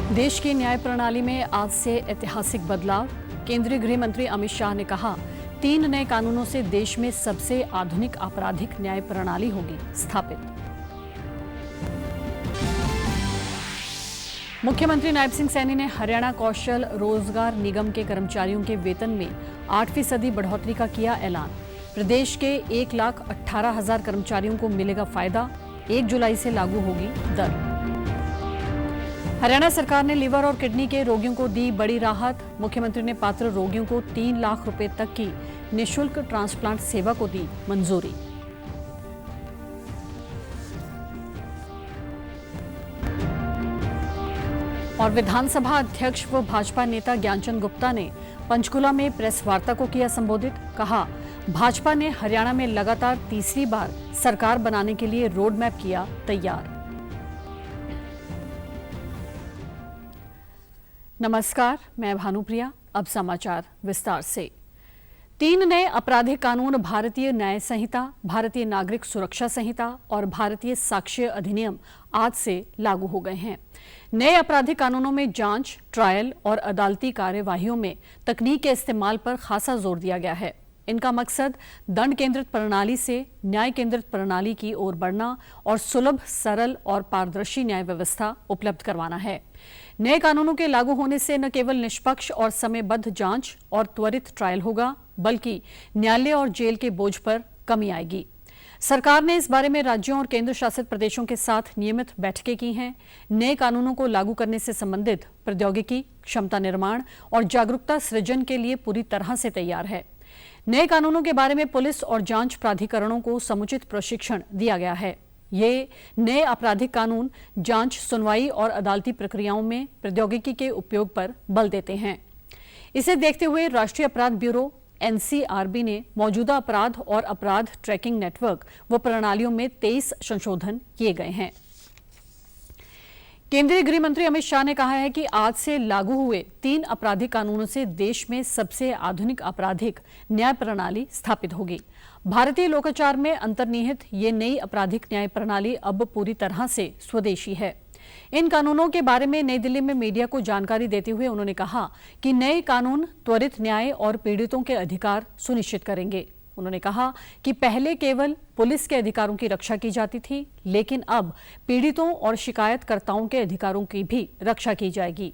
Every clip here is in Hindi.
देश की न्याय प्रणाली में आज से ऐतिहासिक बदलाव। केंद्रीय गृह मंत्री अमित शाह ने कहा, 3 नए कानूनों से देश में सबसे आधुनिक आपराधिक न्याय प्रणाली होगी स्थापित। मुख्यमंत्री नायब सिंह सैनी ने हरियाणा कौशल रोजगार निगम के कर्मचारियों के वेतन में 8% बढ़ोतरी का किया ऐलान। प्रदेश के 1,18,000 कर्मचारियों को मिलेगा फायदा। 1 जुलाई से लागू होगी दर। हरियाणा सरकार ने लीवर और किडनी के रोगियों को दी बड़ी राहत। मुख्यमंत्री ने पात्र रोगियों को 3 लाख रुपए तक की निःशुल्क ट्रांसप्लांट सेवा को दी मंजूरी। और विधानसभा अध्यक्ष व भाजपा नेता ज्ञानचंद गुप्ता ने पंचकुला में प्रेस वार्ता को किया संबोधित। कहा, भाजपा ने हरियाणा में लगातार तीसरी बार सरकार बनाने के लिए रोड मैप किया तैयार। नमस्कार, मैं भानुप्रिया। अब समाचार विस्तार से। 3 नए आपराधिक कानून भारतीय न्याय संहिता, भारतीय नागरिक सुरक्षा संहिता और भारतीय साक्ष्य अधिनियम आज से लागू हो गए हैं। नए आपराधिक कानूनों में जांच, ट्रायल और अदालती कार्यवाहियों में तकनीक के इस्तेमाल पर खासा जोर दिया गया है। इनका मकसद दंड केंद्रित प्रणाली से न्याय केंद्रित प्रणाली की ओर बढ़ना और सुलभ, सरल और पारदर्शी न्याय व्यवस्था उपलब्ध करवाना है। नए कानूनों के लागू होने से न केवल निष्पक्ष और समयबद्ध जांच और त्वरित ट्रायल होगा, बल्कि न्यायालय और जेल के बोझ पर कमी आएगी। सरकार ने इस बारे में राज्यों और केंद्र शासित प्रदेशों के साथ नियमित बैठकें की हैं। नए कानूनों को लागू करने से संबंधित प्रौद्योगिकी, क्षमता निर्माण और जागरूकता सृजन के लिए पूरी तरह से तैयार है। नए कानूनों के बारे में पुलिस और जांच प्राधिकरणों को समुचित प्रशिक्षण दिया गया है। ये नए आपराधिक कानून जांच, सुनवाई और अदालती प्रक्रियाओं में प्रौद्योगिकी के उपयोग पर बल देते हैं। इसे देखते हुए राष्ट्रीय अपराध ब्यूरो एनसीआरबी ने मौजूदा अपराध और अपराध ट्रैकिंग नेटवर्क व प्रणालियों में 23 संशोधन किए गए हैं। केंद्रीय गृह मंत्री अमित शाह ने कहा है कि आज से लागू हुए 3 आपराधिक कानूनों से देश में सबसे आधुनिक आपराधिक न्याय प्रणाली स्थापित होगी। भारतीय लोकाचार में अंतर्निहित ये नई आपराधिक न्याय प्रणाली अब पूरी तरह से स्वदेशी है। इन कानूनों के बारे में नई दिल्ली में मीडिया को जानकारी देते हुए उन्होंने कहा कि नए कानून त्वरित न्याय और पीड़ितों के अधिकार सुनिश्चित करेंगे। उन्होंने कहा कि पहले केवल पुलिस के अधिकारों की रक्षा की जाती थी, लेकिन अब पीड़ितों और शिकायतकर्ताओं के अधिकारों की भी रक्षा की जाएगी।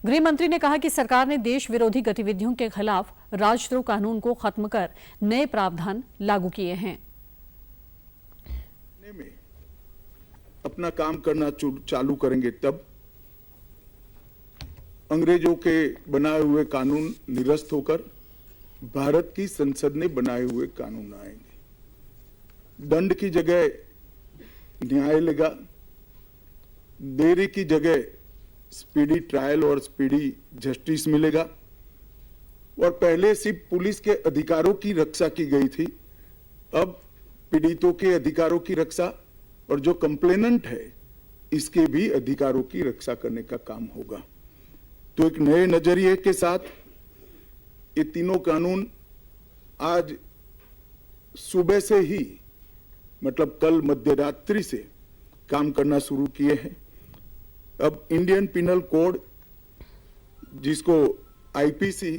गृह मंत्री ने कहा कि सरकार ने देश विरोधी गतिविधियों के खिलाफ राजद्रोह कानून को खत्म कर नए प्रावधान लागू किए हैं। अपना काम करना चालू करेंगे तब अंग्रेजों के बनाए हुए कानून निरस्त होकर भारत की संसद ने बनाए हुए कानून आएंगे। दंड की जगह न्याय लेगा, देरी की जगह स्पीडी ट्रायल और स्पीडी जस्टिस मिलेगा। और पहले सिर्फ पुलिस के अधिकारों की रक्षा की गई थी, अब पीड़ितों के अधिकारों की रक्षा और जो कंप्लेनेंट है इसके भी अधिकारों की रक्षा करने का काम होगा। तो एक नए नजरिए के साथ ये तीनों कानून आज सुबह से ही, मतलब कल मध्यरात्रि से काम करना शुरू किए हैं। अब इंडियन पिनल कोड, जिसको आईपीसी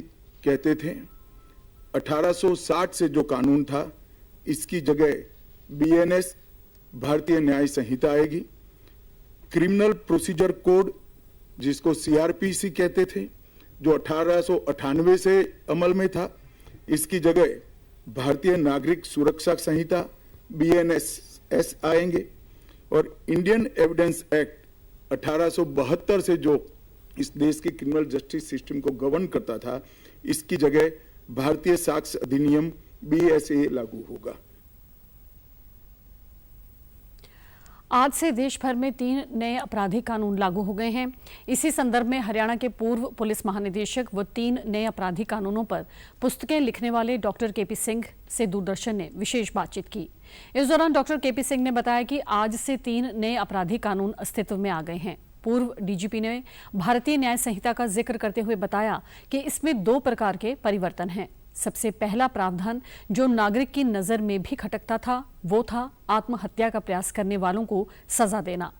कहते थे, 1860 से जो कानून था, इसकी जगह बीएनएस भारतीय न्याय संहिता आएगी। क्रिमिनल प्रोसीजर कोड, जिसको सीआरपीसी कहते थे, जो 1898 से अमल में था, इसकी जगह भारतीय नागरिक सुरक्षा संहिता बीएनएस आएंगे। और इंडियन एविडेंस एक्ट 1872 से जो इस देश के क्रिमिनल जस्टिस सिस्टम को गवर्न करता था, इसकी जगह भारतीय साक्ष्य अधिनियम बीएसए लागू होगा। आज से देश भर में 3 नए आपराधिक कानून लागू हो गए हैं। इसी संदर्भ में हरियाणा के पूर्व पुलिस महानिदेशक व 3 नए आपराधिक कानूनों पर पुस्तकें लिखने वाले डॉक्टर केपी सिंह से दूरदर्शन ने विशेष बातचीत की। इस दौरान डॉक्टर केपी सिंह ने बताया कि आज से 3 नए आपराधिक कानून अस्तित्व में आ गए हैं। पूर्व डीजीपी ने भारतीय न्याय संहिता का जिक्र करते हुए बताया कि इसमें 2 प्रकार के परिवर्तन हैं। सबसे पहला प्रावधान जो नागरिक की नजर में भी खटकता था, वो था आत्महत्या का प्रयास करने वालों को सजा देना।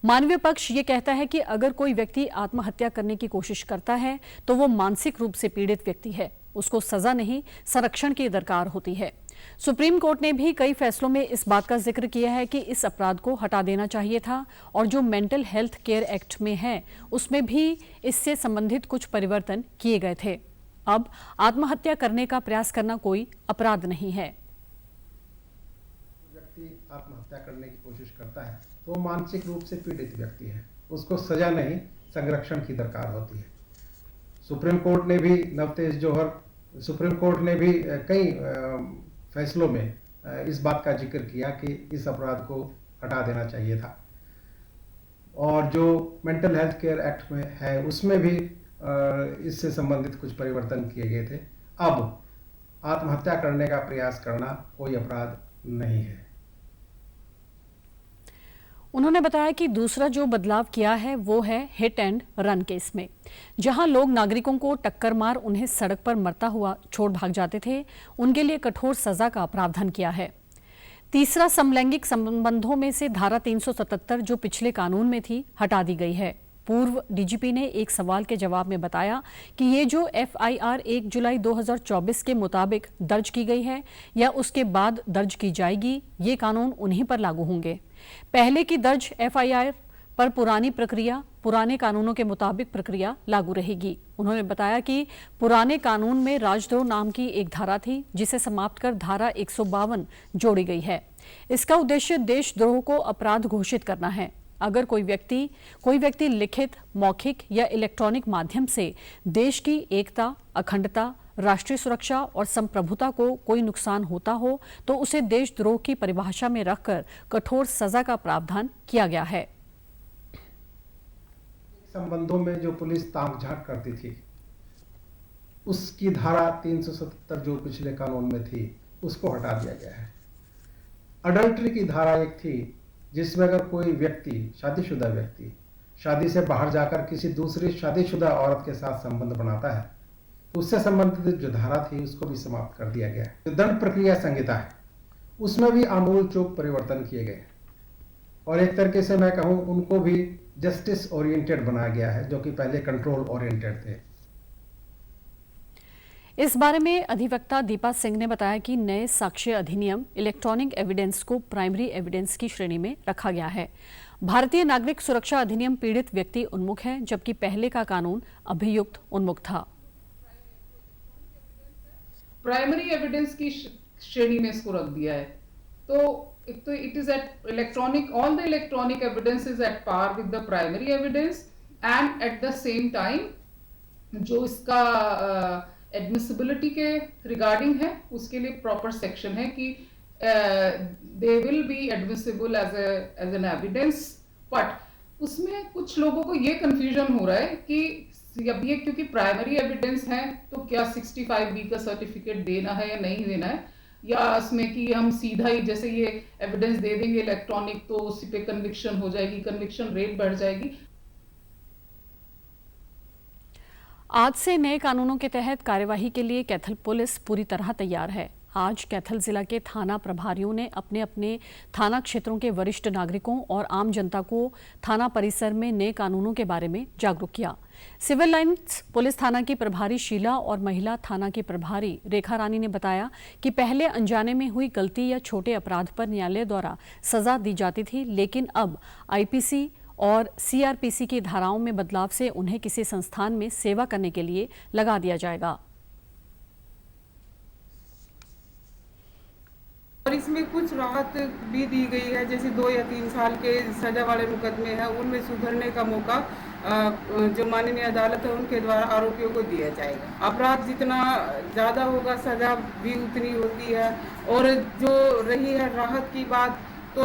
मानवीय पक्ष ये कहता है कि अगर कोई व्यक्ति आत्महत्या करने की कोशिश करता है तो वो मानसिक रूप से पीड़ित व्यक्ति है, उसको सजा नहीं संरक्षण की दरकार होती है। सुप्रीम कोर्ट ने भी कई फैसलों में इस बात का जिक्र किया है कि इस अपराध को हटा देना चाहिए था और जो मेंटल हेल्थ केयर एक्ट में है उसमें भी इससे संबंधित कुछ परिवर्तन किए गए थे। अब आत्महत्या करने का प्रयास करना कोई अपराध नहीं है। व्यक्ति आत्महत्या करने की कोशिश करता है तो मानसिक रूप से पीड़ित व्यक्ति है, उसको सजा नहीं संरक्षण की दरकार होती है। सुप्रीम कोर्ट ने भी नवतेज जौहर सुप्रीम कोर्ट ने भी कई फैसलों में इस बात का जिक्र किया कि इस अपराध को हटा देना चाहिए था और जो मेंटल हेल्थ केयर एक्ट में है उसमें भी इससे संबंधित कुछ परिवर्तन किए गए थे। अब आत्महत्या करने का प्रयास करना कोई अपराध नहीं है। उन्होंने बताया कि दूसरा जो बदलाव किया है वो है हिट एंड रन केस में, जहां लोग नागरिकों को टक्कर मार उन्हें सड़क पर मरता हुआ छोड़ भाग जाते थे, उनके लिए कठोर सजा का प्रावधान किया है। तीसरा, समलैंगिक संबंधों में से धारा 377 जो पिछले कानून में थी हटा दी गई है। पूर्व डीजीपी ने एक सवाल के जवाब में बताया कि ये जो एफआईआर 1 जुलाई 2024 के मुताबिक दर्ज की गई है या उसके बाद दर्ज की जाएगी, ये कानून उन्हीं पर लागू होंगे। पहले की दर्ज एफआईआर पर पुरानी प्रक्रिया, पुराने कानूनों के मुताबिक प्रक्रिया लागू रहेगी। उन्होंने बताया कि पुराने कानून में राजद्रोह नाम की एक धारा थी जिसे समाप्त कर धारा 152 जोड़ी गई है। इसका उद्देश्य देशद्रोह को अपराध घोषित करना है। अगर कोई व्यक्ति लिखित, मौखिक या इलेक्ट्रॉनिक माध्यम से देश की एकता, अखंडता, राष्ट्रीय सुरक्षा और संप्रभुता को कोई नुकसान होता हो तो उसे देशद्रोह की परिभाषा में रखकर कठोर सजा का प्रावधान किया गया है। संबंधों में जो पुलिस ताक झांक करती थी उसकी धारा 377 जो पिछले कानून में थी उसको हटा दिया गया है। अडल्ट्री की धारा एक थी जिसमें अगर कोई व्यक्ति, शादीशुदा व्यक्ति, शादी से बाहर जाकर किसी दूसरी शादीशुदा औरत के साथ संबंध बनाता है तो उससे संबंधित जो धारा थी उसको भी समाप्त कर दिया गया है। जो दंड प्रक्रिया संहिता है उसमें भी आमूल चूक परिवर्तन किए गए और एक तरीके से मैं कहूं उनको भी जस्टिस ओरिएंटेड बनाया गया है जो कि पहले कंट्रोल ओरिएंटेड थे। इस बारे में अधिवक्ता दीपा सिंह ने बताया कि नए साक्ष्य अधिनियम इलेक्ट्रॉनिक एविडेंस को प्राइमरी एविडेंस की श्रेणी में रखा गया है। भारतीय नागरिक सुरक्षा अधिनियम पीड़ित व्यक्ति उन्मुख है, जबकि पहले का कानून अभियुक्त उन्मुख था। प्राइमरी एविडेंस की श्रेणी में इसको रख दिया है। तो एक तो it is at electronic, all the electronic evidence is at par with the primary evidence and at the same time जो इसका एडमिसिबिलिटी के रिगार्डिंग है उसके लिए प्रॉपर सेक्शन है कि they will be admissible as an evidence. But उसमें कुछ लोगों को ये कंफ्यूजन हो रहा है कि अब ये क्योंकि प्राइमरी एविडेंस है तो क्या 65B का सर्टिफिकेट देना है या नहीं देना है, या इसमें कि हम सीधा ही जैसे ये एविडेंस दे देंगे इलेक्ट्रॉनिक तो उसी पे कन्विक्शन हो जाएगी, कन्विक्शन रेट बढ़ जाएगी। आज से नए कानूनों के तहत कार्यवाही के लिए कैथल पुलिस पूरी तरह तैयार है। आज कैथल जिला के थाना प्रभारियों ने अपने अपने थाना क्षेत्रों के वरिष्ठ नागरिकों और आम जनता को थाना परिसर में नए कानूनों के बारे में जागरूक किया। सिविल लाइन्स पुलिस थाना की प्रभारी शीला और महिला थाना की प्रभारी रेखा रानी ने बताया कि पहले अनजाने में हुई गलती या छोटे अपराध पर न्यायालय द्वारा सजा दी जाती थी, लेकिन अब आईपीसी और सीआरपीसी की धाराओं में बदलाव से उन्हें किसी संस्थान में सेवा करने के लिए लगा दिया जाएगा। और इसमें कुछ राहत भी दी गई है, जैसे 2 या 3 साल के सजा वाले मुकदमे हैं उनमें सुधरने का मौका जो माननीय अदालत है उनके द्वारा आरोपियों को दिया जाएगा। अपराध जितना ज़्यादा होगा सजा भी उतनी होती है। और जो रही है राहत की बात, तो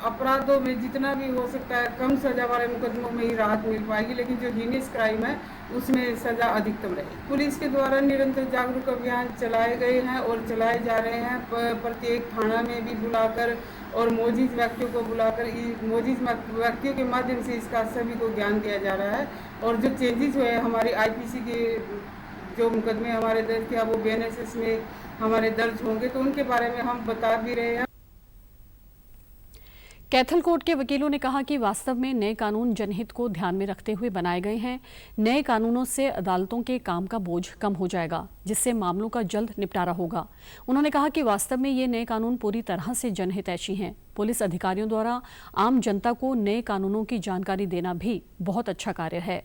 अपराधों में जितना भी हो सकता है कम सजा वाले मुकदमों में ही राहत मिल पाएगी, लेकिन जो हीनियस क्राइम है उसमें सजा अधिकतम रहेगी। पुलिस के द्वारा निरंतर जागरूक अभियान चलाए गए हैं और चलाए जा रहे हैं। प्रत्येक थाना में भी बुलाकर और मोजिज व्यक्तियों को बुलाकर मोजिज व्यक्तियों के माध्यम से इसका सभी को ज्ञान दिया जा रहा है। और जो चेंजेस हुए हमारे आईपीसी के जो मुकदमे हमारे दर्ज थे वो बीएनएसएस में हमारे दर्ज होंगे, तो उनके बारे में हम बता भी रहे हैं। कैथल कोर्ट के वकीलों ने कहा कि वास्तव में नए कानून जनहित को ध्यान में रखते हुए बनाए गए हैं। नए कानूनों से अदालतों के काम का बोझ कम हो जाएगा, जिससे मामलों का जल्द निपटारा होगा। उन्होंने कहा कि वास्तव में ये नए कानून पूरी तरह से जनहितैषी हैं। पुलिस अधिकारियों द्वारा आम जनता को नए कानूनों की जानकारी देना भी बहुत अच्छा कार्य है।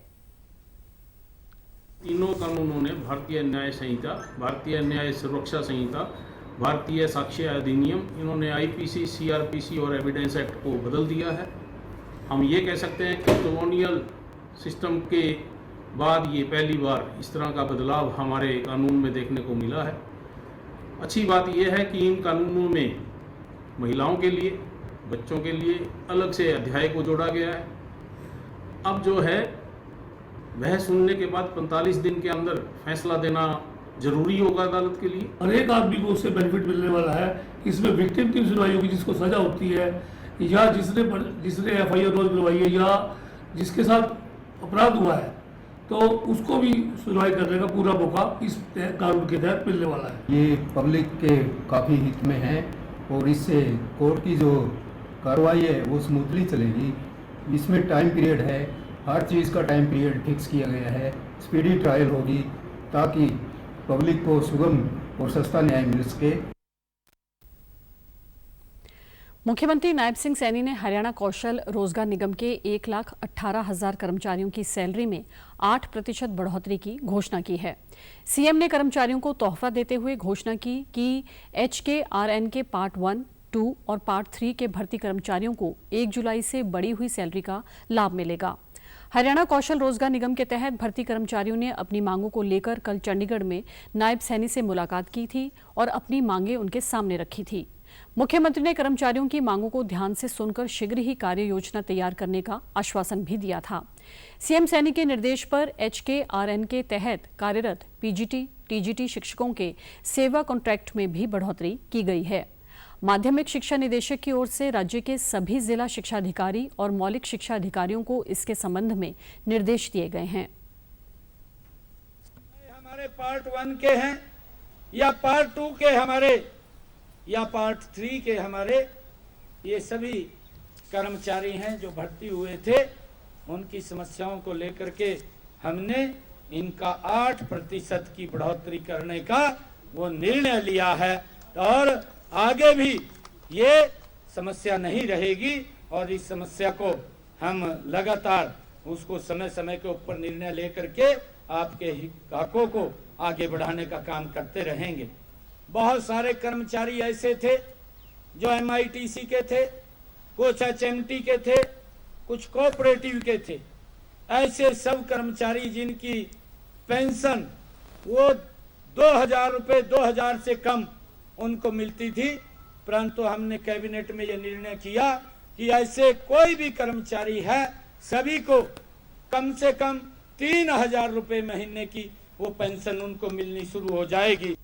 तीनों कानूनों ने भारतीय न्याय संहिता, भारतीय न्याय सुरक्षा संहिता, भारतीय साक्ष्य अधिनियम, इन्होंने आईपीसी, सीआरपीसी और एविडेंस एक्ट को बदल दिया है। हम ये कह सकते हैं कि कॉलोनियल सिस्टम के बाद ये पहली बार इस तरह का बदलाव हमारे कानून में देखने को मिला है। अच्छी बात यह है कि इन कानूनों में महिलाओं के लिए, बच्चों के लिए अलग से अध्याय को जोड़ा गया है। अब जो है वह सुनने के बाद 45 दिन के अंदर फैसला देना जरूरी होगा अदालत के लिए। हर एक आदमी को उससे बेनिफिट मिलने वाला है। इसमें विक्टिम की सुनवाई होगी, जिसको सजा होती है या जिसने एफआईआर दर्ज करवाई है या जिसके साथ अपराध हुआ है, तो उसको भी सुनवाई करने का पूरा मौका इस कानून के तहत मिलने वाला है। ये पब्लिक के काफ़ी हित में है और इससे कोर्ट की जो कार्रवाई है वो स्मूथली चलेगी। इसमें टाइम पीरियड है, हर चीज़ का टाइम पीरियड फिक्स किया गया है। स्पीडी ट्रायल होगी ताकि पब्लिक को सुगम और सस्ता न्याय मिल सके। मुख्यमंत्री नायब सिंह सैनी ने हरियाणा कौशल रोजगार निगम के 1,18,000 कर्मचारियों की सैलरी में 8% बढ़ोतरी की घोषणा की है। सीएम ने कर्मचारियों को तोहफा देते हुए घोषणा की कि HKRN के पार्ट 1, 2 और पार्ट 3 के भर्ती कर्मचारियों को 1 जुलाई से बढ़ी हुई सैलरी का लाभ मिलेगा। हरियाणा कौशल रोजगार निगम के तहत भर्ती कर्मचारियों ने अपनी मांगों को लेकर कल चंडीगढ़ में नायब सैनी से मुलाकात की थी और अपनी मांगें उनके सामने रखी थी। मुख्यमंत्री ने कर्मचारियों की मांगों को ध्यान से सुनकर शीघ्र ही कार्य योजना तैयार करने का आश्वासन भी दिया था। सीएम सैनी के निर्देश पर HKRN के तहत कार्यरत PGT, TGT शिक्षकों के सेवा कॉन्ट्रैक्ट में भी बढ़ोतरी की गई है। माध्यमिक शिक्षा निदेशक की ओर से राज्य के सभी जिला शिक्षा अधिकारी और मौलिक शिक्षा अधिकारियों को इसके संबंध में निर्देश दिए गए हैं। हमारे पार्ट 1 के हैं या पार्ट 2 के हमारे या पार्ट 3 के हमारे, ये सभी कर्मचारी हैं जो भर्ती हुए थे। उनकी समस्याओं को लेकर के हमने इनका 8% की बढ़ोतरी करने का वो निर्णय लिया है और आगे भी ये समस्या नहीं रहेगी और इस समस्या को हम लगातार उसको समय समय के ऊपर निर्णय लेकर के आपके हकों को आगे बढ़ाने का काम करते रहेंगे। बहुत सारे कर्मचारी ऐसे थे जो MITC के थे, कुछ HMT के थे, कुछ कोऑपरेटिव के थे। ऐसे सब कर्मचारी जिनकी पेंशन वो 2000 रुपये 2000 से कम उनको मिलती थी, परंतु हमने कैबिनेट में यह निर्णय किया कि ऐसे कोई भी कर्मचारी है सभी को कम से कम 3000 रुपये महीने की वो पेंशन उनको मिलनी शुरू हो जाएगी।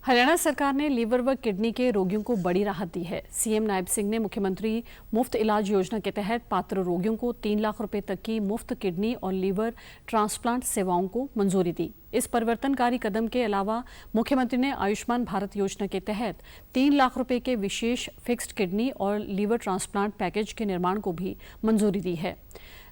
हरियाणा सरकार ने लीवर व किडनी के रोगियों को बड़ी राहत दी है। सीएम नायब सिंह ने मुख्यमंत्री मुफ्त इलाज योजना के तहत पात्र रोगियों को 3 लाख रुपए तक की मुफ्त किडनी और लीवर ट्रांसप्लांट सेवाओं को मंजूरी दी। इस परिवर्तनकारी कदम के अलावा मुख्यमंत्री ने आयुष्मान भारत योजना के तहत 3 लाख रुपए के विशेष फिक्स्ड किडनी और लीवर ट्रांसप्लांट पैकेज के निर्माण को भी मंजूरी दी है।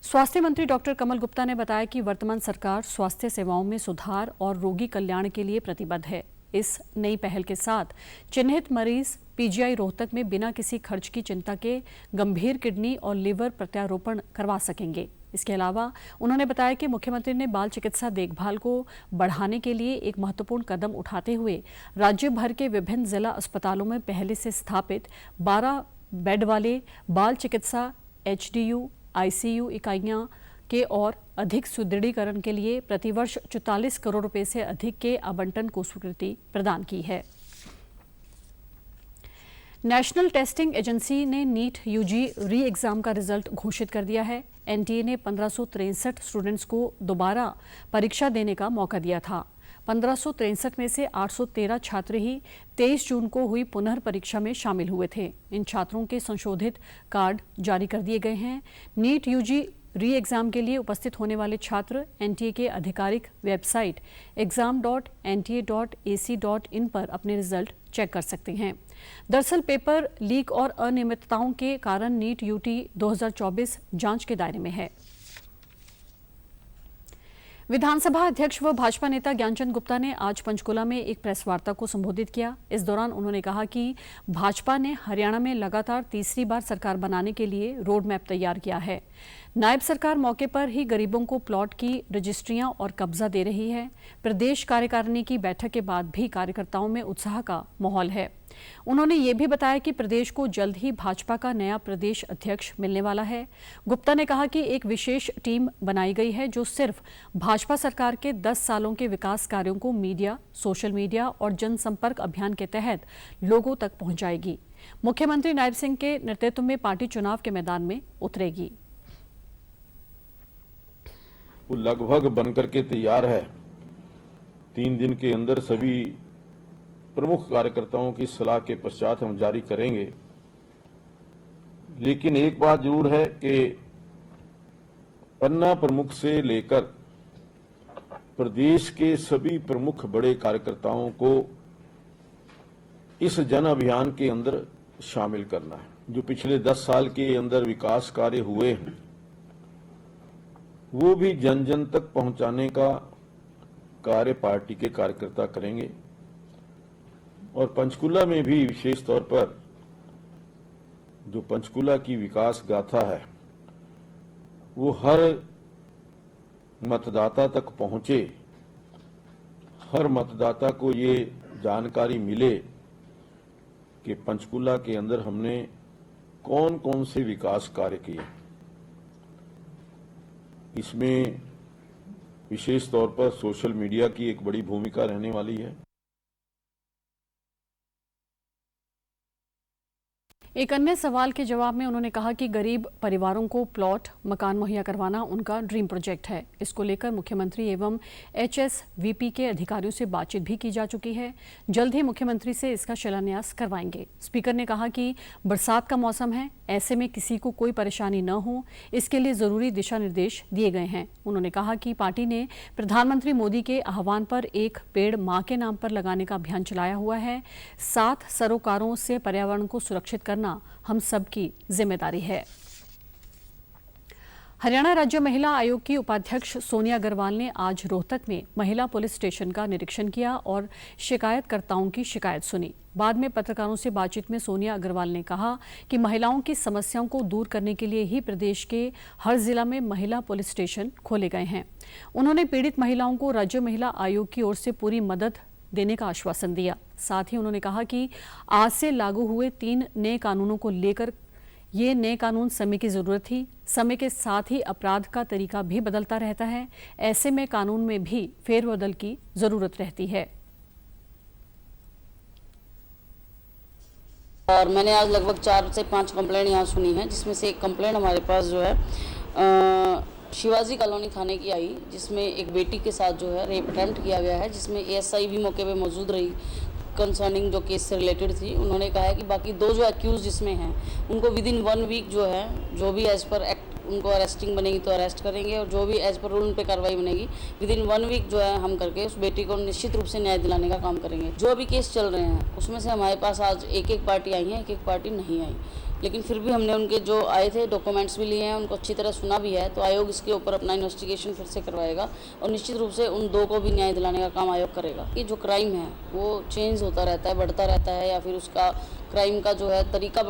स्वास्थ्य मंत्री डॉक्टर कमल गुप्ता ने बताया कि वर्तमान सरकार स्वास्थ्य सेवाओं में सुधार और रोगी कल्याण के लिए प्रतिबद्ध है। इस नई पहल के साथ चिन्हित मरीज PGI रोहतक में बिना किसी खर्च की चिंता के गंभीर किडनी और लीवर प्रत्यारोपण करवा सकेंगे। इसके अलावा उन्होंने बताया कि मुख्यमंत्री ने बाल चिकित्सा देखभाल को बढ़ाने के लिए एक महत्वपूर्ण कदम उठाते हुए राज्य भर के विभिन्न जिला अस्पतालों में पहले से स्थापित 12 बेड वाले बाल चिकित्सा HDU, ICU इकाइयां के और अधिक सुदृढ़ीकरण के लिए प्रतिवर्ष 44 करोड़ रुपए से अधिक के आवंटन को स्वीकृति प्रदान की है। नेशनल टेस्टिंग एजेंसी ने नीट UG री एग्जाम का रिजल्ट घोषित कर दिया है। NTA ने 1563 स्टूडेंट्स को दोबारा परीक्षा देने का मौका दिया था। 1563 में से 813 छात्र ही 23 जून को हुई पुनः परीक्षा में शामिल हुए थे। इन छात्रों के संशोधित कार्ड जारी कर दिए गए हैं। नीट UG री एग्जाम के लिए उपस्थित होने वाले छात्र NTA के आधिकारिक वेबसाइट exam.nta.ac.in पर अपने रिजल्ट चेक कर सकते हैं। दरअसल पेपर लीक और अनियमितताओं के कारण नीट यूटी 2024 जांच के दायरे में है। विधानसभा अध्यक्ष व भाजपा नेता ज्ञानचंद गुप्ता ने आज पंचकुला में एक प्रेस वार्ता को संबोधित किया। इस दौरान उन्होंने कहा कि भाजपा ने हरियाणा में लगातार तीसरी बार सरकार बनाने के लिए रोड मैप तैयार किया है। नायब सरकार मौके पर ही गरीबों को प्लॉट की रजिस्ट्रियां और कब्जा दे रही है। प्रदेश कार्यकारिणी की बैठक के बाद भी कार्यकर्ताओं में उत्साह का माहौल है। उन्होंने ये भी बताया कि प्रदेश को जल्द ही भाजपा का नया प्रदेश अध्यक्ष मिलने वाला है। गुप्ता ने कहा कि एक विशेष टीम बनाई गई है जो सिर्फ भाजपा सरकार के 10 सालों के विकास कार्यों को मीडिया, सोशल मीडिया और जनसंपर्क अभियान के तहत लोगों तक पहुंचाएगी। मुख्यमंत्री नायब सिंह के नेतृत्व में पार्टी चुनाव के मैदान में उतरेगी। वो लगभग बनकर के तैयार है। 3 दिन के अंदर सभी प्रमुख कार्यकर्ताओं की सलाह के पश्चात हम जारी करेंगे। लेकिन एक बात जरूर है कि पन्ना प्रमुख से लेकर प्रदेश के सभी प्रमुख बड़े कार्यकर्ताओं को इस जन अभियान के अंदर शामिल करना है। जो पिछले 10 साल के अंदर विकास कार्य हुए हैं वो भी जन जन तक पहुंचाने का कार्य पार्टी के कार्यकर्ता करेंगे। और पंचकुला में भी विशेष तौर पर जो पंचकुला की विकास गाथा है वो हर मतदाता तक पहुंचे, हर मतदाता को ये जानकारी मिले कि पंचकुला के अंदर हमने कौन कौन से विकास कार्य किए। इसमें विशेष तौर पर सोशल मीडिया की एक बड़ी भूमिका रहने वाली है। एक अन्य सवाल के जवाब में उन्होंने कहा कि गरीब परिवारों को प्लॉट, मकान मुहैया करवाना उनका ड्रीम प्रोजेक्ट है। इसको लेकर मुख्यमंत्री एवं HSVP के अधिकारियों से बातचीत भी की जा चुकी है। जल्द ही मुख्यमंत्री से इसका शिलान्यास करवाएंगे। स्पीकर ने कहा कि बरसात का मौसम है, ऐसे में किसी को कोई परेशानी न हो, इसके लिए जरूरी दिशा निर्देश दिए गए हैं। उन्होंने कहा कि पार्टी ने प्रधानमंत्री मोदी के आह्वान पर एक पेड़ मां के नाम पर लगाने का अभियान चलाया हुआ है। 7 सरोकारों से पर्यावरण को सुरक्षित करना हम सबकी जिम्मेदारी है। हरियाणा राज्य महिला आयोग की उपाध्यक्ष सोनिया अग्रवाल ने आज रोहतक में महिला पुलिस स्टेशन का निरीक्षण किया और शिकायतकर्ताओं की शिकायत सुनी। बाद में पत्रकारों से बातचीत में सोनिया अग्रवाल ने कहा कि महिलाओं की समस्याओं को दूर करने के लिए ही प्रदेश के हर जिला में महिला पुलिस स्टेशन खोले गए हैं। उन्होंने पीड़ित महिलाओं को राज्य महिला आयोग की ओर से पूरी मदद देने का आश्वासन दिया। साथ ही उन्होंने कहा कि आज से लागू हुए 3 नए कानूनों को लेकर ये नए कानून समय की जरूरत थी। समय के साथ ही अपराध का तरीका भी बदलता रहता है, ऐसे में कानून में भी फेरबदल की जरूरत रहती है। और मैंने आज लगभग 4 से 5 कंप्लेंट यहाँ सुनी है, जिसमें से एक कंप्लेंट हमारे पास जो है शिवाजी कॉलोनी थाने की आई, जिसमें एक बेटी के साथ जो है रेप अटेम्प्ट किया गया है, जिसमें ASI भी मौके पे मौजूद रही कंसर्निंग जो केस से रिलेटेड थी। उन्होंने कहा है कि बाकी 2 जो अक्यूज जिसमें हैं उनको विदिन 1 वीक जो है, जो भी एज पर एक्ट उनको अरेस्टिंग बनेगी तो अरेस्ट करेंगे, और जो भी एज पर रूल उन पर कार्रवाई बनेगी विदिन 1 वीक जो है हम करके उस बेटी को निश्चित रूप से न्याय दिलाने का काम करेंगे। जो अभी केस चल रहे हैं उसमें से हमारे पास आज एक पार्टी आई है, एक पार्टी नहीं आई, लेकिन फिर भी हमने उनके जो आए थे डॉक्यूमेंट्स भी लिए हैं, उनको अच्छी तरह सुना भी है। तो आयोग इसके ऊपर अपना इन्वेस्टिगेशन फिर से करवाएगा और निश्चित रूप से उन 2 को भी न्याय दिलाने का काम आयोग करेगा। कि जो क्राइम है वो चेंज होता रहता है, बढ़ता रहता है, या फिर उसका क्राइम का जो है तरीका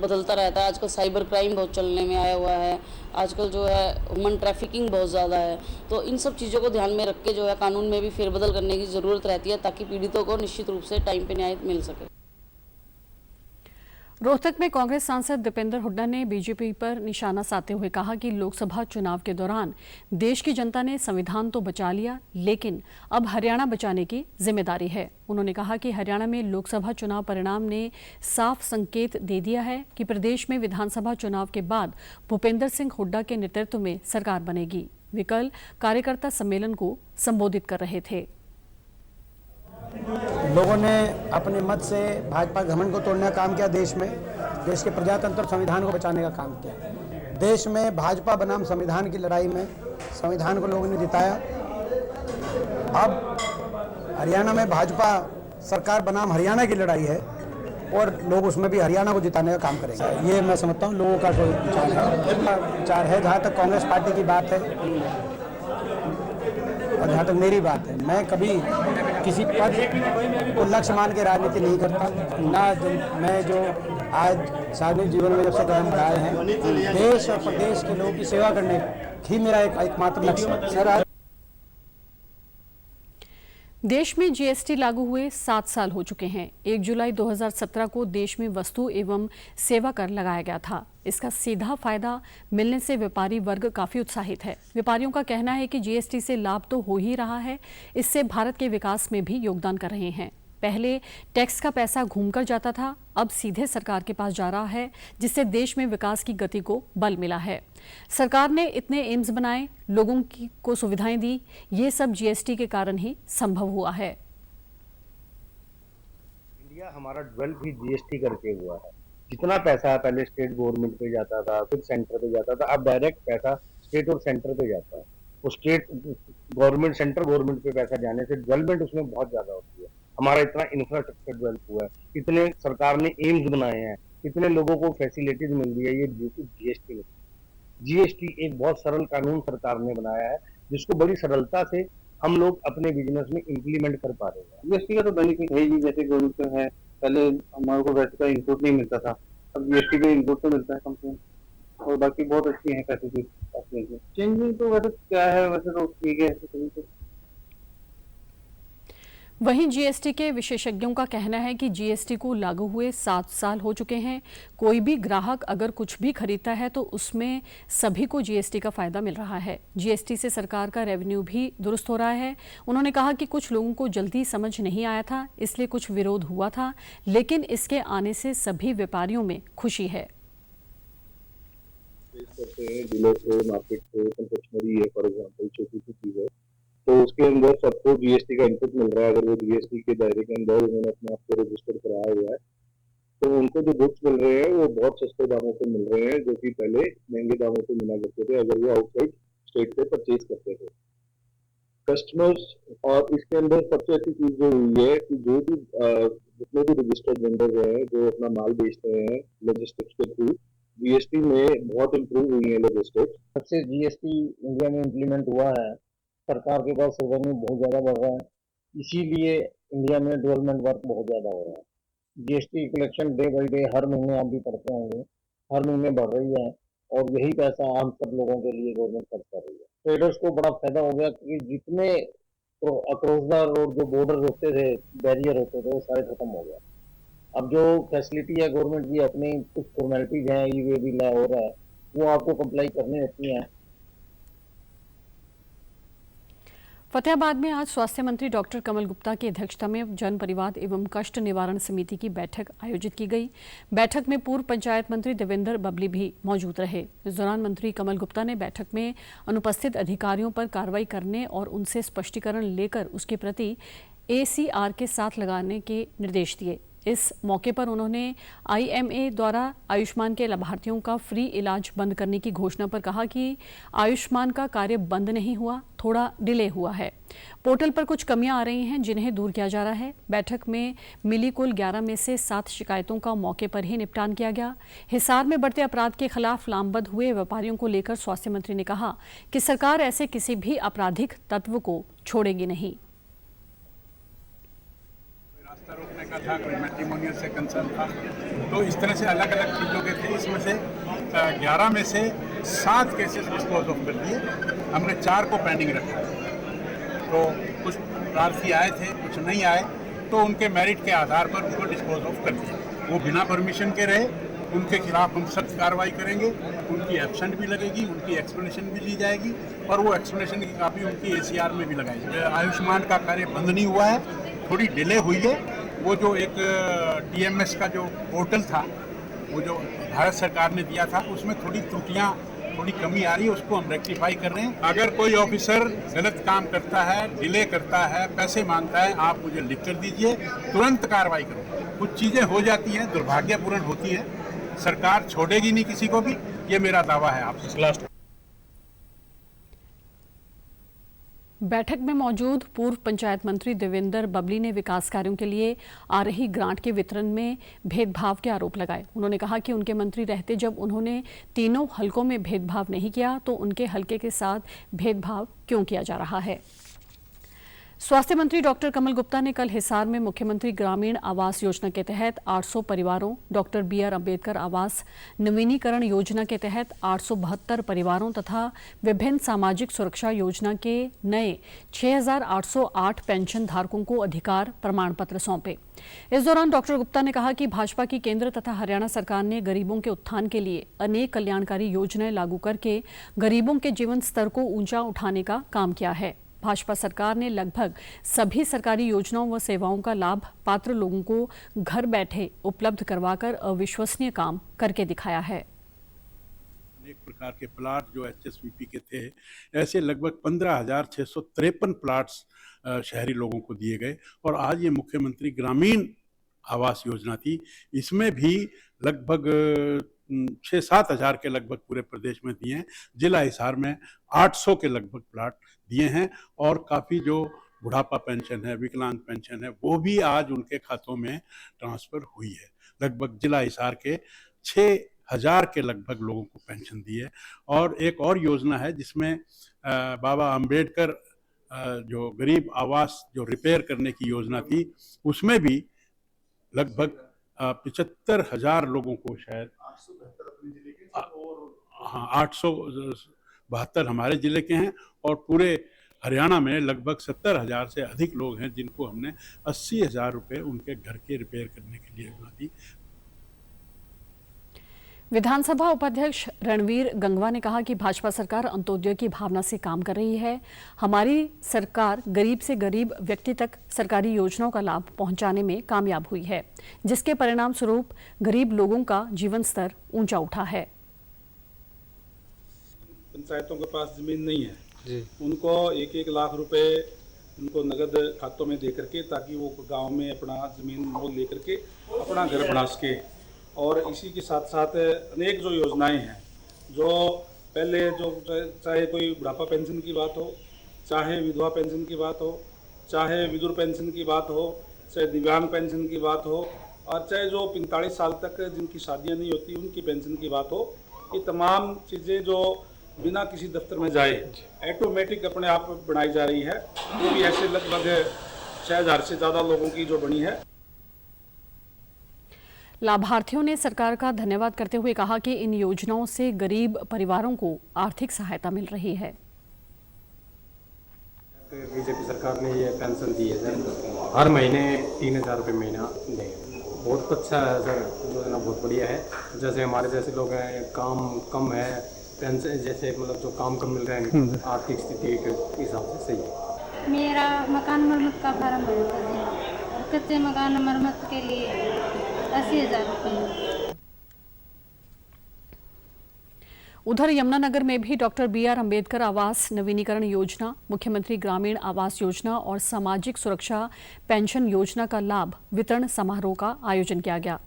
बदलता रहता है। आजकल साइबर क्राइम बहुत चलने में आया हुआ है, आजकल जो है ह्यूमन ट्रैफिकिंग बहुत ज़्यादा है। तो इन सब चीज़ों को ध्यान में रख के जो है कानून में भी फेरबदल करने की ज़रूरत रहती है, ताकि पीड़ितों को निश्चित रूप से टाइम पे न्याय मिल सके। रोहतक में कांग्रेस सांसद दीपेंद्र हुड्डा ने बीजेपी पर निशाना साधते हुए कहा कि लोकसभा चुनाव के दौरान देश की जनता ने संविधान तो बचा लिया, लेकिन अब हरियाणा बचाने की जिम्मेदारी है। उन्होंने कहा कि हरियाणा में लोकसभा चुनाव परिणाम ने साफ संकेत दे दिया है कि प्रदेश में विधानसभा चुनाव के बाद भूपेंद्र सिंह हुड्डा के नेतृत्व में सरकार बनेगी। वे कल कार्यकर्ता सम्मेलन को संबोधित कर रहे थे। लोगों ने अपने मत से भाजपा घमंड को तोड़ने का काम किया, देश के प्रजातंत्र और संविधान को बचाने का काम किया। देश में भाजपा बनाम संविधान की लड़ाई में संविधान को लोगों ने जिताया। अब हरियाणा में भाजपा सरकार बनाम हरियाणा की लड़ाई है, और लोग उसमें भी हरियाणा को जिताने का काम करेंगे। ये मैं समझता हूँ लोगों का कोई विचार है। जहाँ तक कांग्रेस पार्टी की बात है और जहाँ तक मेरी बात है, मैं कभी किसी पद को लक्ष्य मान के राजनीति नहीं करता ना। मैं जो आज सार्वजनिक जीवन में जब से कदम बढ़ाए हैं, देश और प्रदेश के लोगों की सेवा करने ही मेरा एकमात्र लक्ष्य है। सर, देश में जीएसटी लागू हुए 7 साल हो चुके हैं। 1 जुलाई 2017 को देश में वस्तु एवं सेवा कर लगाया गया था। इसका सीधा फायदा मिलने से व्यापारी वर्ग काफी उत्साहित है। व्यापारियों का कहना है कि जीएसटी से लाभ तो हो ही रहा है, इससे भारत के विकास में भी योगदान कर रहे हैं। पहले टैक्स का पैसा घूमकर जाता था, अब सीधे सरकार के पास जा रहा है, जिससे देश में विकास की गति को बल मिला है। सरकार ने इतने एम्स बनाए, लोगों को सुविधाएं दी, ये सब जीएसटी के कारण ही संभव हुआ है। इंडिया हमारा डेवलप ही जीएसटी करके हुआ है। जितना पैसा पहले स्टेट गवर्नमेंट पे जाता था, फिर सेंटर पे जाता था, अब डायरेक्ट पैसा स्टेट और सेंटर पे जाता है। वो स्टेट गवर्नमेंट सेंट्रल गवर्नमेंट पे पैसा जाने से डेवलपमेंट उसमें बहुत ज्यादा होती है। हमारा इतना इंफ्रास्ट्रक्चर डेवलप हुआ है, इतने सरकार ने एम्स बनाए हैं, इतने लोगों को फैसिलिटीज मिल रही है, ये जीएसटी में। जीएसटी एक बहुत सरल कानून सरकार ने बनाया है, जिसको बड़ी सरलता से हम लोग अपने बिजनेस में इम्प्लीमेंट कर पा रहे हैं। जीएसटी का तो बेनिफिट है ही, जैसे गवर्नमेंट है, पहले हमारे को वैसे का इनपुट नहीं मिलता था, अब जीएसटी पे इनपुट तो मिलता है कम से कम, और बाकी बहुत अच्छी है फैसिलिटी। चेंजिंग तो वैसे क्या है, वैसे तो ठीक है। वहीं जीएसटी के विशेषज्ञों का कहना है कि जीएसटी को लागू हुए 7 साल हो चुके हैं। कोई भी ग्राहक अगर कुछ भी खरीदता है तो उसमें सभी को जीएसटी का फायदा मिल रहा है। जीएसटी से सरकार का रेवेन्यू भी दुरुस्त हो रहा है। उन्होंने कहा कि कुछ लोगों को जल्दी समझ नहीं आया था, इसलिए कुछ विरोध हुआ था, लेकिन इसके आने से सभी व्यापारियों में खुशी है। मार्केट से कंफेक्शनरी है, फॉर एग्जाम्पल छोटी सी चीज है, तो उसके अंदर सबको जीएसटी का इनपुट मिल रहा है। अगर वो जीएसटी के दायरे के अंदर उन्होंने अपने आप को रजिस्टर कराया हुआ है, तो उनको जो गुड्स मिल रहे हैं वो बहुत सस्ते दामों पे मिल रहे हैं, जो कि पहले महंगे दामों पे मिला करते थे अगर वो आउटसाइड स्टेट से परचेज करते थे कस्टमर्स। और इसके अंदर सबसे अच्छी चीज जो हुई है कि जो भी जितने भी रजिस्टर्ड वेंडर हैं जो अपना माल बेचते हैं लॉजिस्टिक्स के थ्रू, जीएसटी में बहुत इम्प्रूव हुई है लॉजिस्टिक्स। जब से जीएसटी इंडिया में इम्प्लीमेंट हुआ है, सरकार के पास रेवेन्यू बहुत ज़्यादा बढ़ रहा है, इसीलिए इंडिया में डेवलपमेंट वर्क बहुत ज़्यादा हो रहा है। GST collection day by day हर महीने आप भी पढ़ते होंगे, हर महीने बढ़ रही है, और यही पैसा हम सब लोगों के लिए गवर्नमेंट खर्च कर रही है। ट्रेडर्स को बड़ा फायदा हो गया कि जितने अक्रॉस द रोड जो बॉर्डर होते थे, बैरियर होते थे, वो सारे खत्म हो गया। अब जो फैसिलिटी है गवर्नमेंट की, अपनी कुछ फॉर्मेलिटीज हैं, ई-वे भी ला हो रहा है, वो आपको कंप्लाई करनी होती हैं। फतेहाबाद में आज स्वास्थ्य मंत्री डॉक्टर कमल गुप्ता की अध्यक्षता में जन परिवार एवं कष्ट निवारण समिति की बैठक आयोजित की गई। बैठक में पूर्व पंचायत मंत्री देवेंद्र बबली भी मौजूद रहे। इस दौरान मंत्री कमल गुप्ता ने बैठक में अनुपस्थित अधिकारियों पर कार्रवाई करने और उनसे स्पष्टीकरण लेकर उसके प्रति एसीआर के साथ लगाने के निर्देश दिए। इस मौके पर उन्होंने आईएमए द्वारा आयुष्मान के लाभार्थियों का फ्री इलाज बंद करने की घोषणा पर कहा कि आयुष्मान का कार्य बंद नहीं हुआ, थोड़ा डिले हुआ है। पोर्टल पर कुछ कमियां आ रही हैं, जिन्हें दूर किया जा रहा है। बैठक में मिली कुल 11 में से 7 शिकायतों का मौके पर ही निपटान किया गया। हिसार में बढ़ते अपराध के खिलाफ लामबंद हुए व्यापारियों को लेकर स्वास्थ्य मंत्री ने कहा कि सरकार ऐसे किसी भी आपराधिक तत्व को छोड़ेगी नहीं। रोकने का था, कोई मैट्रिमोनियल से कंसर्न था, तो इस तरह से अलग अलग चीज़ों के थे। इसमें से 11 में से 7 केसेस डिस्पोज ऑफ कर दिए, हमने 4 को पेंडिंग रखा। तो कुछ प्रार्थी आए थे, कुछ नहीं आए, तो उनके मेरिट के आधार पर उनको डिस्पोज ऑफ कर दिया। वो बिना परमिशन के रहे, उनके खिलाफ हम सख्त कार्रवाई करेंगे, उनकी एब्सेंट भी लगेगी, उनकी एक्सप्लेनेशन भी ली जाएगी, और वो एक्सप्लेनेशन की कापी उनकी एसीआर में भी लगाई जाएगी। आयुष्मान का कार्य बंद नहीं हुआ है, थोड़ी डिले हुई है। वो जो एक टीएमएस का जो पोर्टल था, वो जो भारत सरकार ने दिया था, उसमें थोड़ी त्रुटियां, थोड़ी कमी आ रही है, उसको हम रेक्टिफाई कर रहे हैं। अगर कोई ऑफिसर गलत काम करता है, डिले करता है, पैसे मांगता है, आप मुझे लिख कर दीजिए, तुरंत कार्रवाई करो। कुछ चीज़ें हो जाती हैं, दुर्भाग्यपूर्ण होती हैं, सरकार छोड़ेगी नहीं किसी को भी, ये मेरा दावा है आपसे। बैठक में मौजूद पूर्व पंचायत मंत्री देवेंद्र बबली ने विकास कार्यों के लिए आ रही ग्रांट के वितरण में भेदभाव के आरोप लगाए। उन्होंने कहा कि उनके मंत्री रहते जब उन्होंने तीनों हलकों में भेदभाव नहीं किया तो उनके हलके के साथ भेदभाव क्यों किया जा रहा है। स्वास्थ्य मंत्री डॉक्टर कमल गुप्ता ने कल हिसार में मुख्यमंत्री ग्रामीण आवास योजना के तहत 800 परिवारों, डॉक्टर BR अम्बेडकर आवास नवीनीकरण योजना के तहत 872 परिवारों तथा विभिन्न सामाजिक सुरक्षा योजना के नए 6808 पेंशन धारकों को अधिकार प्रमाण पत्र सौंपे। इस दौरान डॉक्टर गुप्ता ने कहा कि भाजपा की केंद्र तथा हरियाणा सरकार ने गरीबों के उत्थान के लिए अनेक कल्याणकारी योजनाएं लागू करके गरीबों के जीवन स्तर को ऊंचा उठाने का काम किया है। भाजपा सरकार ने लगभग सभी सरकारी योजनाओं व सेवाओं का लाभ पात्र लोगों को घर बैठे उपलब्ध करवाकर अविश्वसनीय काम करके दिखाया है। अनेक प्रकार के प्लाट जो HSVP के थे, ऐसे लगभग 15,653 प्लाट्स शहरी लोगों को दिए गए। और आज ये मुख्यमंत्री ग्रामीण आवास योजना थी, इसमें भी लगभग 6-7 हज़ार के लगभग पूरे प्रदेश में दिए हैं। जिला हिसार में 800 के लगभग प्लाट दिए हैं और काफ़ी जो बुढ़ापा पेंशन है, विकलांग पेंशन है, वो भी आज उनके खातों में ट्रांसफ़र हुई है। लगभग जिला हिसार के 6,000 के लगभग लोगों को पेंशन दी है। और एक और योजना है जिसमें बाबा अम्बेडकर जो गरीब आवास जो रिपेयर करने की योजना थी, उसमें भी लगभग 75,000 लोगों को शायद 872 हमारे ज़िले के हैं और पूरे हरियाणा में लगभग 70,000 से अधिक लोग हैं जिनको हमने 80,000 रुपये उनके घर के रिपेयर करने के लिए दी। विधानसभा उपाध्यक्ष रणवीर गंगवा ने कहा कि भाजपा सरकार अंत्योदय की भावना से काम कर रही है। हमारी सरकार गरीब से गरीब व्यक्ति तक सरकारी योजनाओं का लाभ पहुंचाने में कामयाब हुई है, जिसके परिणाम स्वरूप गरीब लोगों का जीवन स्तर ऊंचा उठा है। पंचायतों के पास जमीन नहीं है जी, उनको 1-1 लाख रुपए उनको नगद खातों में दे करके, ताकि वो गांव में अपना जमीन मोल लेकर के अपना घर बना सके। और इसी के साथ साथ अनेक जो योजनाएं हैं, जो पहले जो चाहे कोई बुढ़ापा पेंशन की बात हो, चाहे विधवा पेंशन की बात हो, चाहे विधुर पेंशन की बात हो, चाहे दिव्यांग पेंशन की बात हो, और चाहे जो 45 साल तक जिनकी शादियां नहीं होती उनकी पेंशन की बात हो, ये तमाम चीज़ें जो बिना किसी दफ्तर में जाए ऑटोमेटिक अपने आप बनाई जा रही है। वो भी ऐसे लगभग 6,000 से ज़्यादा लोगों की जो बनी है। लाभार्थियों ने सरकार का धन्यवाद करते हुए कहा कि इन योजनाओं से गरीब परिवारों को आर्थिक सहायता मिल रही है। बीजेपी सरकार ने ये पेंशन दी है सर, हर महीने 3,000 रुपये महीना देंगे। बहुत अच्छा है सर, योजना बहुत बढ़िया है। जैसे हमारे जैसे लोग हैं, काम कम है, पेंशन जैसे मतलब जो काम कम मिल रहा है, आर्थिक स्थिति के हिसाब से सही है। मेरा मकान मरम्मत का फार्म भरा था, कच्चे मकान मरम्मत के लिए 80,000 रुपये। उधर यमुनानगर में भी डॉक्टर BR अम्बेडकर आवास नवीनीकरण योजना, मुख्यमंत्री ग्रामीण आवास योजना और सामाजिक सुरक्षा पेंशन योजना का लाभ वितरण समारोह का आयोजन किया गया।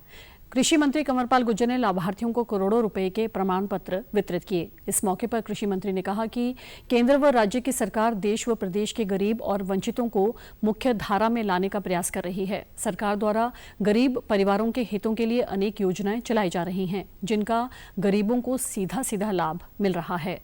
कृषि मंत्री कंवरपाल गुर्जर ने लाभार्थियों को करोड़ों रुपए के प्रमाण पत्र वितरित किए। इस मौके पर कृषि मंत्री ने कहा कि केंद्र व राज्य की सरकार देश व प्रदेश के गरीब और वंचितों को मुख्य धारा में लाने का प्रयास कर रही है। सरकार द्वारा गरीब परिवारों के हितों के लिए अनेक योजनाएं चलाई जा रही हैं, जिनका गरीबों को सीधा सीधा लाभ मिल रहा है।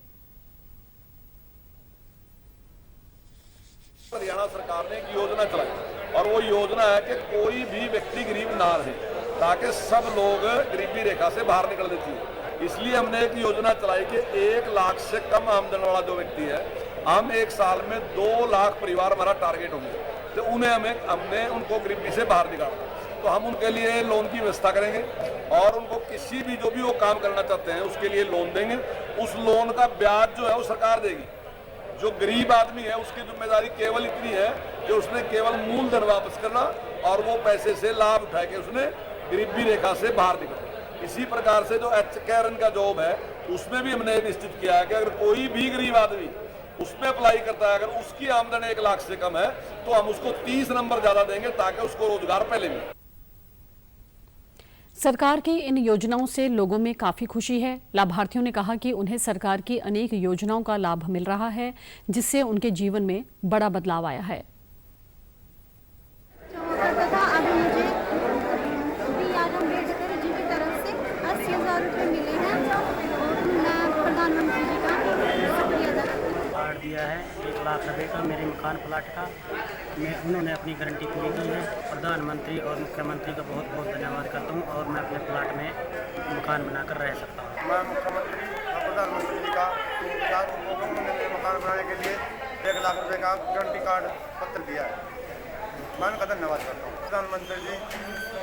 हरियाणा सरकार ने एक योजना चलाई और वो योजना है कि कोई भी व्यक्ति गरीब ना रहे, ताकि सब लोग गरीबी रेखा से बाहर निकल देती है। इसलिए हमने एक योजना चलाई कि 1 लाख से कम आमदन वाला जो व्यक्ति है, हम 1 साल में 2 लाख परिवार हमारा टारगेट होंगे, तो उन्हें हमने उनको गरीबी से बाहर निकालना। तो हम उनके लिए लोन की व्यवस्था करेंगे और उनको किसी भी जो भी वो काम करना चाहते हैं उसके लिए लोन देंगे। उस लोन का ब्याज जो है वो सरकार देगी। जो गरीब आदमी है उसकी जिम्मेदारी केवल इतनी है कि उसने केवल मूलधन वापस करना और वो पैसे से लाभ उठा के उसने गरीबी रेखा से बाहर निकलना। इसी प्रकार से जो कैरन का जॉब है उसमें भी हमने निश्चित किया है कि अगर कोई भी गरीब आदमी उसमें अप्लाई करता है, अगर उसकी आमदन 1 लाख से कम है तो हम उसको 30 नंबर ज्यादा देंगे ताकि उसको रोजगार पहले मिले। सरकार की इन योजनाओं से लोगों में काफी खुशी है। लाभार्थियों ने कहा कि उन्हें सरकार की अनेक योजनाओं का लाभ मिल रहा है, जिससे उनके जीवन में बड़ा बदलाव आया है। दिया है 1 लाख रुपए का मेरे मकान प्लाट का, उन्होंने अपनी गारंटी पूरी की है। प्रधानमंत्री और मुख्यमंत्री का बहुत बहुत धन्यवाद करता हूँ और मैं अपने प्लाट में मकान बनाकर रह सकता हूँ। मैं मुख्यमंत्री और प्रधानमंत्री जी का उन्होंने मेरे मकान बनाने के लिए 1 लाख रुपए का गारंटी कार्ड पत्र दिया है। मैं उनका धन्यवाद करता हूँ। प्रधानमंत्री जी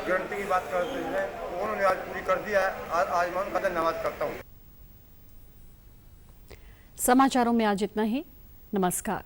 गारंटी की बात करते हैं, उन्होंने आज पूरी कर दिया है। आज मैं उनका धन्यवाद करता हूँ। समाचारों में आज इतना ही। नमस्कार।